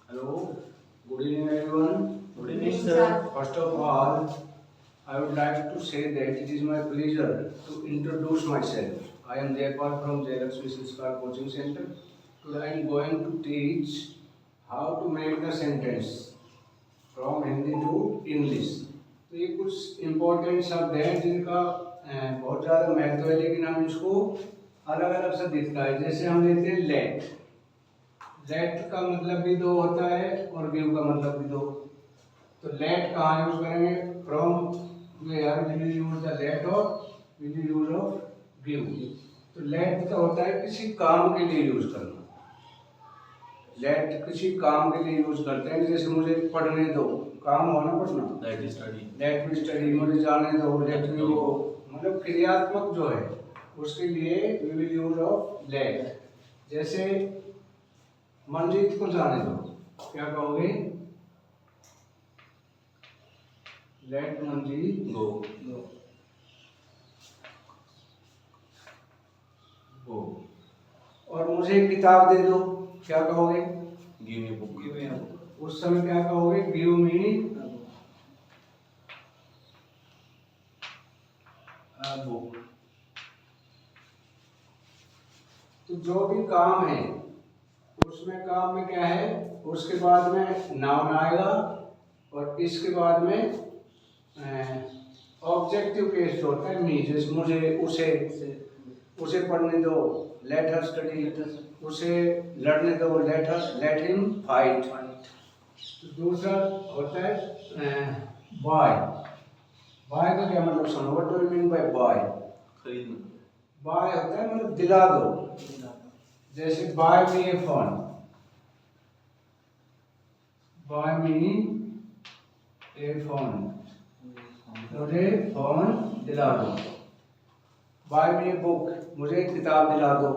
Hello, good evening everyone. Good evening, sir. First of all, I would like to say that it is my pleasure to introduce myself. I am Jayapal from Jayalakshmi Sanskar Coaching Center. Today I am going to teach how to make the sentence from Hindi to English. तो ये कुछ important शब्द हैं जिनका बहुत ज़्यादा महत्व है, लेकिन हम इसको अलग अलग से दिखता है। जैसे हम लेते हैं लेट। लेट का मतलब भी दो होता है और गिव का मतलब भी दो। तो लेट कहाँ यूज करेंगे? From where will you use the let और will you use of give. तो लेट का होता है किसी काम के लिए यूज करना। लेट किसी काम के लिए यूज करते हैं, जैसे मुझे पढ़ने दो, काम हो ना पढ़ना, लेट मी स्टडी, मुझे जाने दो, लेट मी गो, मतलब क्रियात्मक जो है उसके लिए we will use of let. जैसे मनजीत को जाने दो, क्या कहोगे? Let Manjeet go. और मुझे एक किताब दे दो, क्या कहोगे? Give me book. उस समय क्या कहोगे? Give me book. तो जो भी काम है उसमें काम में क्या है, उसके बाद में नाउन आएगा और इसके बाद में ऑब्जेक्टिव केस जो होता है मी। जैसे मुझे उसे पढ़ने दो, लेट हर स्टडी, उसे लड़ने दो, लेट हिम फाइट। तो दूसरा होता है बाय। बाय का क्या मतलब सुनो, what do you mean buy buy? खरीदना। बाय होता है मतलब दिला दो। जैसे buy me a phone, buy me a phone, मुझे फोन दिला दो। बाय मी ए बुक, मुझे किताब दिला दो।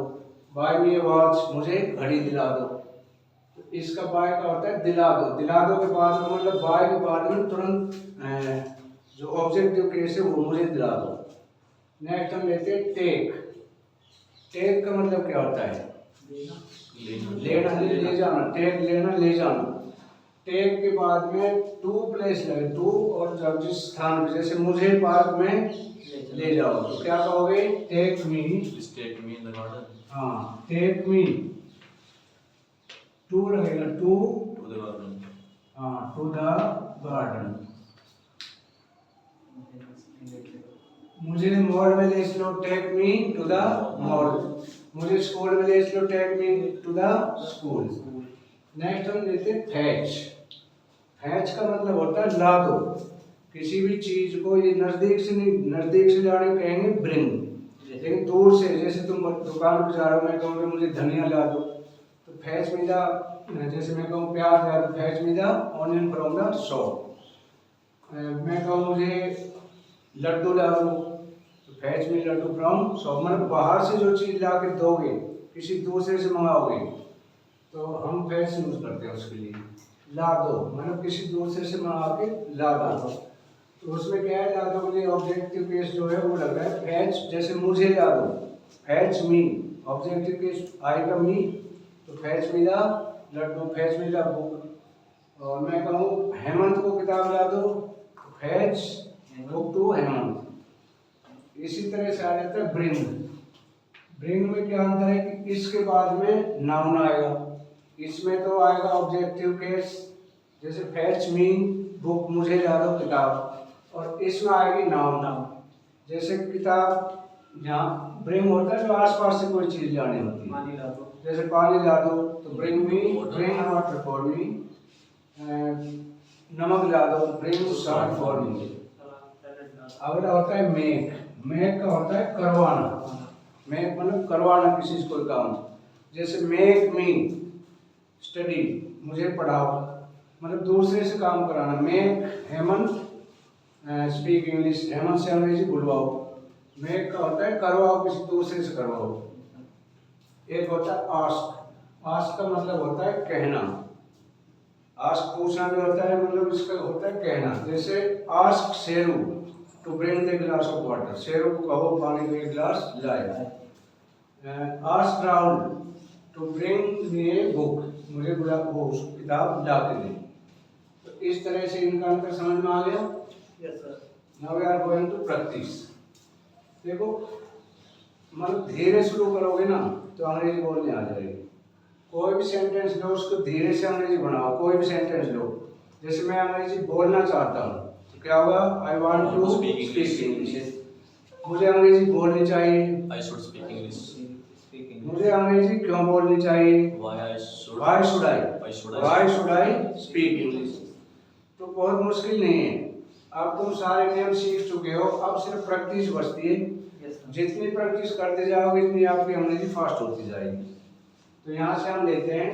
बाय मी ए वॉच, मुझे घड़ी दिला दो। तो इसका बाय का होता है दिला दो। दिला दो के बाद में मतलब बाय के बाद में तुरंत जो ऑब्जेक्टिव केस है वो मुझे दिला दो। नेक्स्ट हम लेते हैं टेक। टेक का मतलब क्या होता है? लेना, ले जाना। टेक लेना, ले जाना। टेक के बाद में टू प्लेस लगे, टू और जब जिस स्थान पे, जैसे मुझे पार्क में ले जाओ, तो क्या कहोगे? Take me in the garden. हाँ, टेक मी, टू लगेगा, टू द गार्डन। हाँ, टू द गार्डन। मुझे मॉल में ले चलो, take me to the mall. मुझे स्कूल में ले चलो, take me to the school. Next हम लेते हैं फैच। फैच का मतलब होता है ला दो। किसी भी चीज को ये नजदीक से नहीं, नजदीक से लाने को कहेंगे ब्रिंग, लेकिन दूर से, जैसे तुम दुकान पर जा रहे हो, मैं कहूँगा मुझे धनिया ला दो, तो फैच मी द, जैसे मैं कहूँ प्याज ला दो, fetch me the onion from the shop. मैं कहूँ मुझे लड्डू ला दो, तो fetch me laddu from shop. मतलब बाहर से जो चीज़ ला के दोगे, किसी दूसरे से मंगाओगे, तो हम फैच यूज करते हैं उसके लिए। ला दो मतलब किसी दूसरे से मंगा के ला दो। तो उसमें क्या है, ला दो के लिए ऑब्जेक्टिव केस जो है वो लग रहा है फैच। जैसे मुझे ला दो, फैच मी, ऑब्जेक्टिव केस आएगा मी, तो fetch me the laddu, fetch me the book. और मैं कहूँ हेमंत को किताब ला दो, फैच बुक टू हेमंत। इसी तरह से आ जाता है ब्रिंग। ब्रिंग में क्या अंतर है कि इसके बाद में नाउन आएगा। इसमें तो आएगा ऑब्जेक्टिव केस, जैसे फैच मी बुक, मुझे ला दो किताब, और इसमें आएगी नाउन। जैसे किताब यहाँ ब्रिंग होता है जो आसपास से कोई चीज लानी होती है, पानी ला दो, जैसे पानी ला दो, तो ब्रिंग वाटर फॉर मी। नमक ला दो, ब्रिंग सॉल्ट फॉर मी। अगला होता है मेक। मेक का होता है करवाना। मेक मतलब करवाना किसी से कोई काम। जैसे मेक मी स्टडी, मुझे पढ़ाओ, मतलब दूसरे से काम कराना। Make Hemant speak English, Hemant से अंग्रेजी बुलवाओ। मेक का होता है करवाओ, किसी दूसरे से करवाओ। एक होता है आस्क। आस्क का मतलब होता है कहना। आस्क पूछना भी होता है, मतलब इसका होता है कहना। जैसे ask Sheru to bring the glass of water, Sheru को कहो पानी का एक गिलास लाए। Ask Rahul to bring me a book, मुझे वो किताब ला के दे। तो इस तरह से इनका अंतर समझ में आ गया। Yes sir. Now we are going to practise. देखो मतलब धीरे शुरू करोगे ना तो अंग्रेजी बोलने आ जाएगी। कोई भी सेंटेंस लो उसको धीरे से अंग्रेजी बनाओ। कोई भी सेंटेंस लो, जैसे मैं अंग्रेजी बोलना चाहता हूँ तो क्या होगा, I want to speak English, मुझे अंग्रेजी बोलनी चाहिए। I should speak English. मुझे अंग्रेजी क्यों बोलनी चाहिए, Why should I speak English. तो बहुत मुश्किल नहीं है, अब तुम सारे नियम सीख चुके हो, अब सिर्फ प्रैक्टिस बचती है। जितनी प्रैक्टिस करते जाओगे इतनी आपकी अंग्रेजी फास्ट होती जाएगी। तो यहाँ से हम लेते हैं,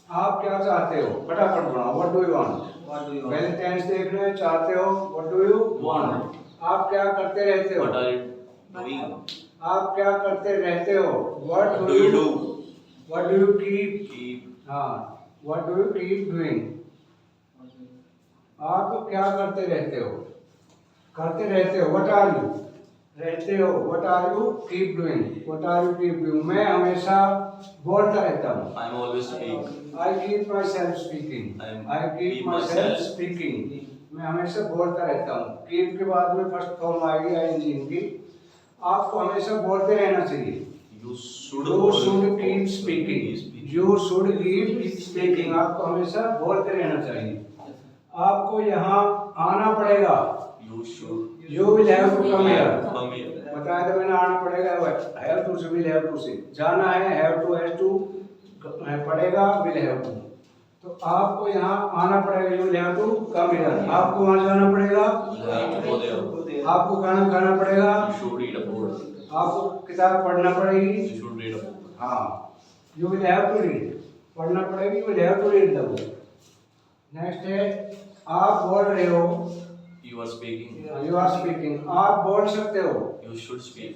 आप क्या चाहते हो, फटाफट बनाओ। व्हाट डू यू वांट, पहले टेंस देखना है, चाहते हो, व्हाट डू यू वांट। आप क्या करते रहते हो, What are you doing? आप क्या करते रहते हो, what Do you do? What do you keep, Keep. हाँ, what do you keep doing. आप क्या करते रहते हो, करते रहते हो, व्हाट आर यू, रहते हो, what are you keep doing, what are you keep doing. मैं हमेशा बोलता रहता हूँ, I am always speak. I keep my self speaking, I keep my self speaking, मैं हमेशा बोलता रहता हूँ। कीप के बाद में फर्स्ट फॉर्म आएगी आईएनजी की। आपको हमेशा बोलते रहना चाहिए। You should. You should keep speaking. You should keep speaking. आपको हमेशा बोलते रहना चाहिए। आपको यहाँ आना पड़ेगा। You should. You will have to come here. Come here. बताया था मैंने, आना पड़ेगा, have to से will have to से जाना है, have to has to पड़ेगा, will have to। तो आपको यहाँ आना पड़ेगा, you will have to come here। आपको वहाँ जाना पड़ेगा, You have to go there. आपको खाना खाना पड़ेगा, You should read a book. आपको किताब पढ़ना पड़ेगी, You should read a book. हाँ, you will have to read, पढ़ना पड़ेगी, you will have to read the book। Next है, आप बोल रहे हो, You are speaking. you are speaking, आप बोल सकते हो, You should speak.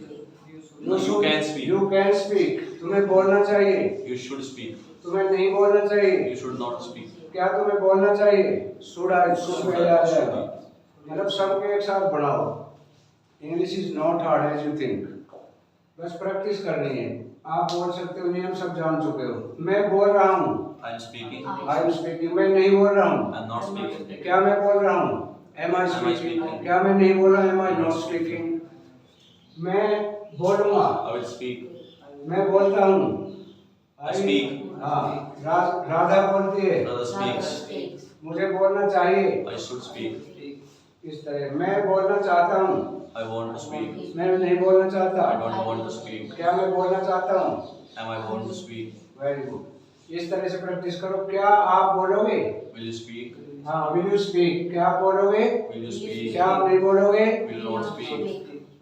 you can speak. you can speak, तुम्हें बोलना चाहिए, You should speak. तुम्हें नहीं बोलना चाहिए, You should not speak. क्या तुम्हें बोलना चाहिए, should I, should पहले आ जाएगा। मतलब सबके एक साथ बढ़ाओ। English is not hard as you think, बस प्रैक्टिस करनी है। आप बोल सकते हो, नियम सब जान चुके हो। मैं बोल रहा हूँ, I am speaking. I am speaking, मैं नहीं बोल रहा हूँ, I am not speaking. क्या मैं बोल रहा हूँ, एम आई स्पीकिंग, क्या मैं नहीं बोल रहा, एम आई नॉट स्पीकिंग। मैं बोलूँगा, I will speak. मैं बोलता हूँ, I speak. हाँ, राधा बोलती है, Brother speaks. मुझे बोलना चाहिए। I should speak. इस तरह मैं बोलना चाहता हूँ, I want to speak. मैं नहीं बोलना चाहता, I don't want to speak. क्या मैं बोलना चाहता हूँ, Am I want to speak? Very good. इस तरह से प्रैक्टिस करो। क्या आप बोलोगे, Will you speak? हाँ, विल यू स्पीक, क्या आप बोलोगे, Will you speak? क्या आप नहीं बोलोगे, Will not speak.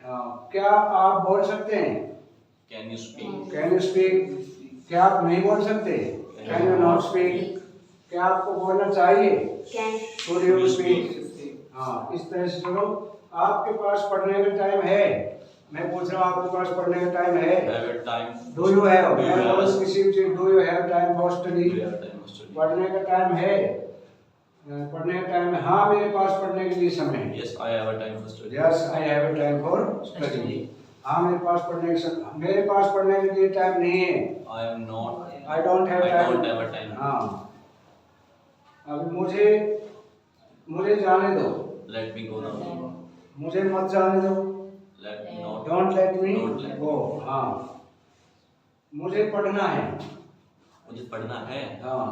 हाँ, क्या आप बोल सकते हैं, Can you speak? Can you speak, क्या आप नहीं बोल सकते, कैन यू नॉट स्पीक, क्या आपको बोलना चाहिए, शुड यू स्पीक। हाँ, इस तरह से चलो। आपके पास पढ़ने का टाइम है, मैं पूछ रहा हूँ आपके पास पढ़ने का टाइम है, Have a time. Do you have, Do you मैं have बोल a- किसी चीज, do you have time for study, Do you have time to study? पढ़ने का टाइम है, पढ़ने का टाइम है, हाँ मेरे पास पढ़ने के लिए समय है, Yes, I have a time to study. Yes I have a time for study, हाँ मेरे पास पढ़ने के समय, मेरे पास पढ़ने के लिए टाइम नहीं है, I am not. I don't have I time, don't have a time. हाँ। अभी मुझे जाने दो, Let me go now. मुझे मत जाने दो, Let me not. Don't let me Don't let me. गो, हाँ। मुझे पढ़ना है, मुझे पढ़ना है. हाँ,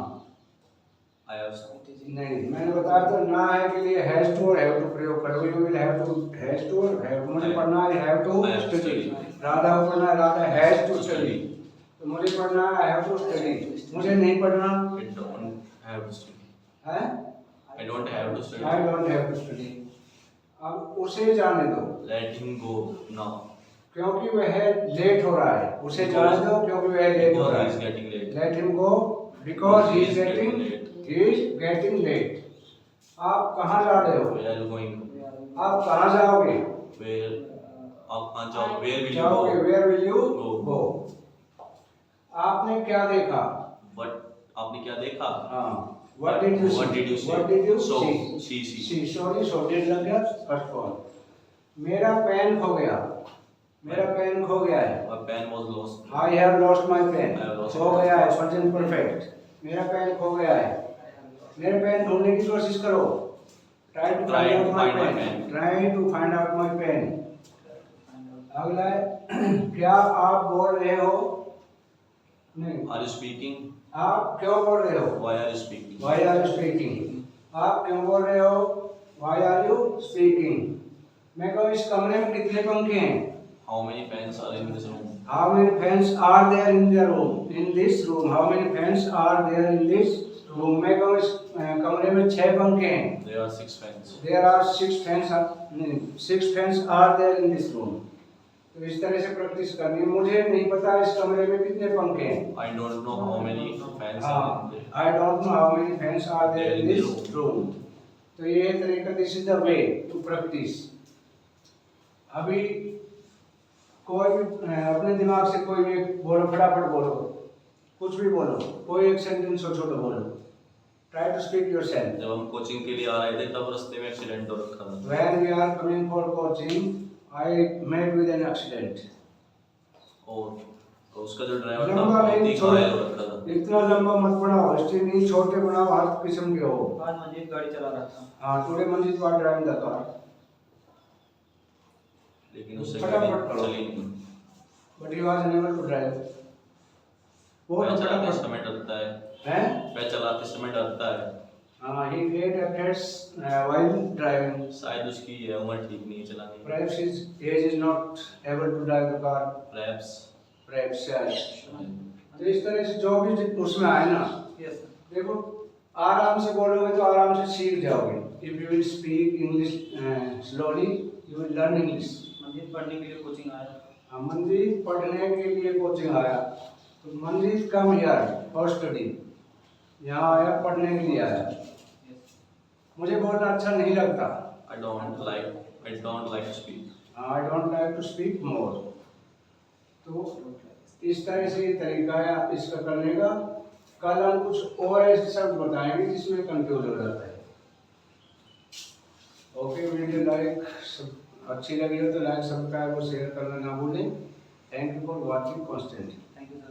I have. नहीं, मैंने बताया तो ना है के लिए हैज टू और हैव टू प्रयोग करो। You will have to, has to और हैव, मुझे पढ़ना है, have to I have to study, study. Radha को पढ़ना है, Radha has to To study, study. तो मुझे पढ़ना है, आई हैव टू स्टडी, मुझे नहीं पढ़ना I don't have to study. है, I don't have to study. I don't have to study. अब उसे जाने दो, Let him go now. क्योंकि वह लेट हो रहा है, उसे जाने दो क्योंकि वह लेट हो Because रहा he is है। getting late. Let him go because he is getting getting, late. He is getting late. आप कहाँ जा रहे हो, Where are you going? आप कहाँ जाओगे, Where? आप कहाँ जाओ? Where will you जाओगे, go? Where will you Go. Go. आपने क्या देखा, What? आपने क्या देखा? हाँ, what did you What did you see? What did you So, see, see. See, sorry, so did लग गया फर्स्ट फॉल। मेरा पेन खो गया, मेरा पेन खो गया है। My pen was lost. I have lost my pen. I have lost खो my गया है, present perfect. मेरा पेन खो गया है। मेरे पेन ढूंढने की कोशिश करो। Try to Try find to out my find my pen. pen. Try to find out my pen. अगला है क्या आप बोल रहे हो? नहीं, Are you speaking? आप क्यों बोल रहे हो? Why are you speaking? Why are you speaking? आप क्यों बोल रहे हो? Why are you speaking? मैं कहूँ इस कमरे में कितने पंखे हैं? How many fans are in this room? How many fans are there in the room? In this room. How many fans are there in this room? मैं कहूँ इस कमरे में 6 पंखे हैं. There are 6 fans. There are 6 fans. नहीं, 6 fans are there in this room. तो इस तरह से प्रैक्टिस करनी है. मुझे नहीं पता इस कमरे में कितने पंखे हैं. I don't know how many fans are in there. I don't know how many fans are there in this room. तो ये तरीका, this is the way to practice. अभी कोई भी अपने दिमाग से कोई भी बोलो, फटाफट बोलो, कुछ भी बोलो, कोई एक सेंटेंस छोटा बोलो. Try to speak yourself. जब हम कोचिंग के लिए आ रहे थे तब रास्ते में एक्सीडेंट हो रखा था. When we are coming for coaching, I met with an accident. और तो उसका जो ड्राइवर था लंबा बहुत ही नहीं, घायल हो रखा था. इतना लंबा मत बनाओ, हिस्ट्री नहीं, छोटे बनाओ, हर किस्म के हो. आज मंजीत गाड़ी चला रहा था. हाँ, today Manjeet was driving the car. लेकिन उससे फटाफट गाड़ी करो. चली नहीं. But he was unable to drive. वो मैं चलाते फटाफट समय डरता है. हैं? मैं चलाते समय डरता है. He get affects while driving. शायद उसकी उम्र ठीक नहीं है चलाने की. Perhaps his age is not able to drive the car. Perhaps. Perhaps yes. तो इस तरह से जो भी उसमें आए ना, यस देखो आराम से बोलोगे तो आराम से सीख जाओगे. If you will speak English slowly, you will learn English. Manjeet पढ़ने के लिए कोचिंग आया. मंजीत पढ़ने के लिए कोचिंग आया. तो Manjeet come here for study. यहाँ आया, पढ़ने के लिए आया. मुझे बोलना अच्छा नहीं लगता. I don't like to speak. I don't like to speak more. तो इस तरह से ये तरीका है इसका करने का. कल हम कुछ और ऐसे शब्द बताएंगे जिसमें कंफ्यूज हो जाता है. ओके, वीडियो लाइक अच्छी लगी हो तो लाइक, सब्सक्राइब और शेयर करना ना भूलें. Thank you for watching constant. Thank you sir.